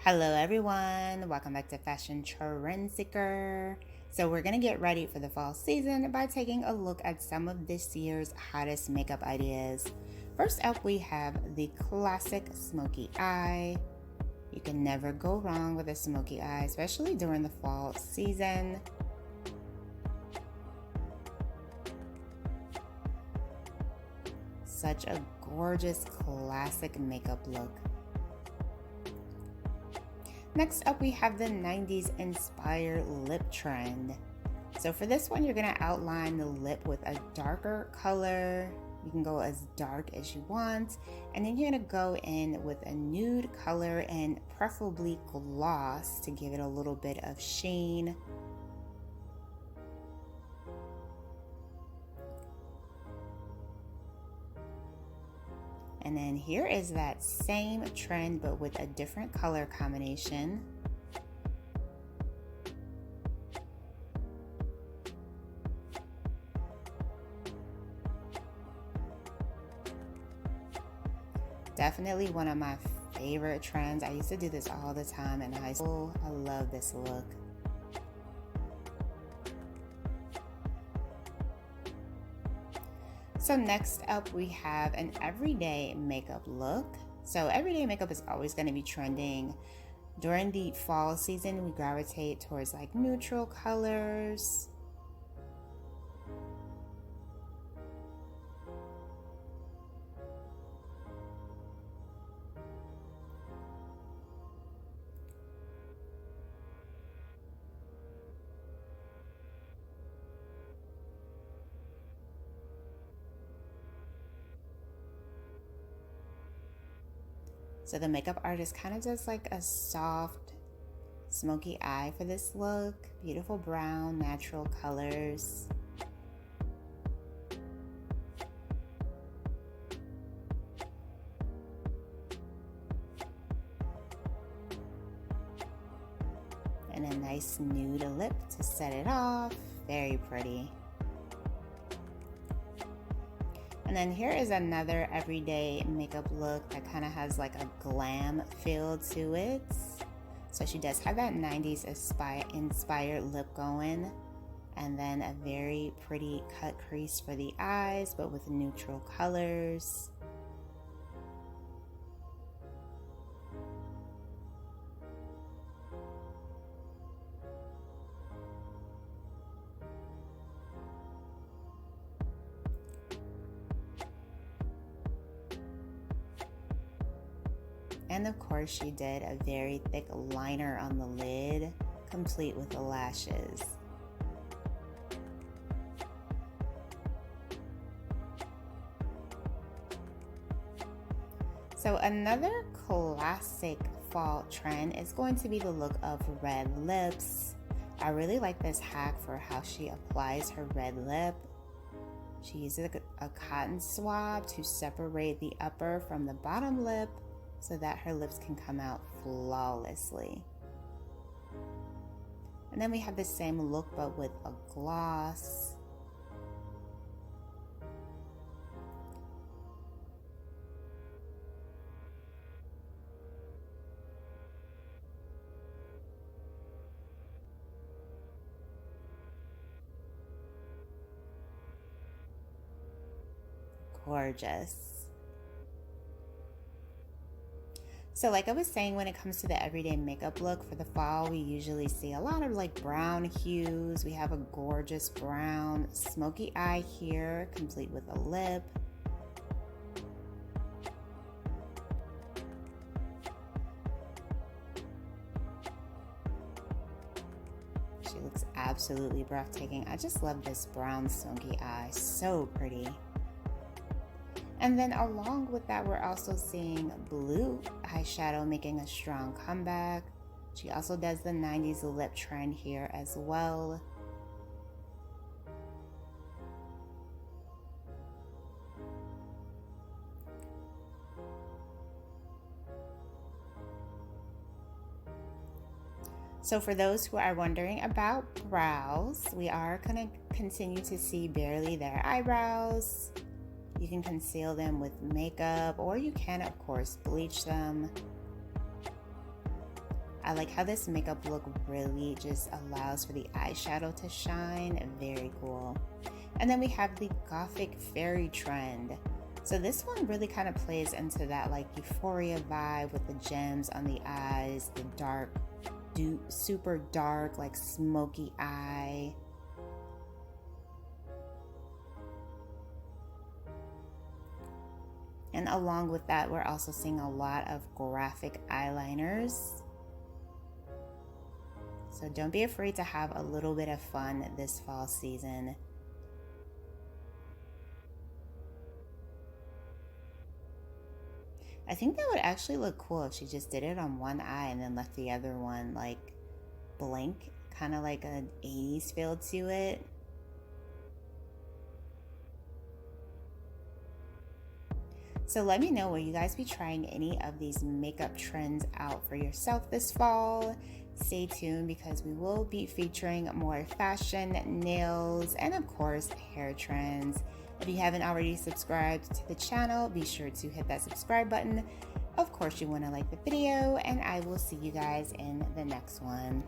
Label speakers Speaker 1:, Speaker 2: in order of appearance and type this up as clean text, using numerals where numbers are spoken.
Speaker 1: Hello everyone, welcome back to Fashion Trend Seeker. So we're gonna get ready for the fall season by taking a look at some of this year's hottest makeup ideas. First up, we have the classic smoky eye. You can never go wrong with a smoky eye, especially during the fall season. Such a gorgeous classic makeup look. Next up, we have the 90s inspired lip trend. So for this one, you're gonna outline the lip with a darker color. You can go as dark as you want. And then you're gonna go in with a nude color and preferably gloss to give it a little bit of sheen. And then here is that same trend, but with a different color combination. Definitely one of my favorite trends. I used to do this all the time in high school. I love this look. So next up, we have an everyday makeup look. So everyday makeup is always going to be trending. During the fall season, we gravitate towards like neutral colors. So the makeup artist kind of does like a soft smoky eye for this look. Beautiful brown, natural colors. And a nice nude lip to set it off. Very pretty. And then here is another everyday makeup look that kind of has like a glam feel to it. So she does have that 90s inspired lip going. And then a very pretty cut crease for the eyes, but with neutral colors. And of course, she did a very thick liner on the lid, complete with the lashes. So another classic fall trend is going to be the look of red lips. I really like this hack for how she applies her red lip. She uses a cotton swab to separate the upper from the bottom lip, so that her lips can come out flawlessly. And then we have the same look but with a gloss. Gorgeous. So like I was saying, when it comes to the everyday makeup look for the fall, we usually see a lot of like brown hues. We have a gorgeous brown smoky eye here, complete with a lip. She looks absolutely breathtaking. I just love this brown smoky eye, so pretty. And then along with that, we're also seeing blue eyeshadow making a strong comeback. She also does the 90s lip trend here as well. So for those who are wondering about brows, we are going to continue to see barely their eyebrows. You can conceal them with makeup, or you can, of course, bleach them. I like how this makeup look really just allows for the eyeshadow to shine. Very cool. And then we have the Gothic fairy trend. So this one really kind of plays into that like euphoria vibe with the gems on the eyes, the dark, super dark, like smoky eye. And along with that, we're also seeing a lot of graphic eyeliners. So don't be afraid to have a little bit of fun this fall season. I think that would actually look cool if she just did it on one eye and then left the other one like blank, kind of like an 80s feel to it. So let me know, will you guys be trying any of these makeup trends out for yourself this fall? Stay tuned because we will be featuring more fashion, nails, and of course, hair trends. If you haven't already subscribed to the channel, be sure to hit that subscribe button. Of course, you want to like the video, and I will see you guys in the next one.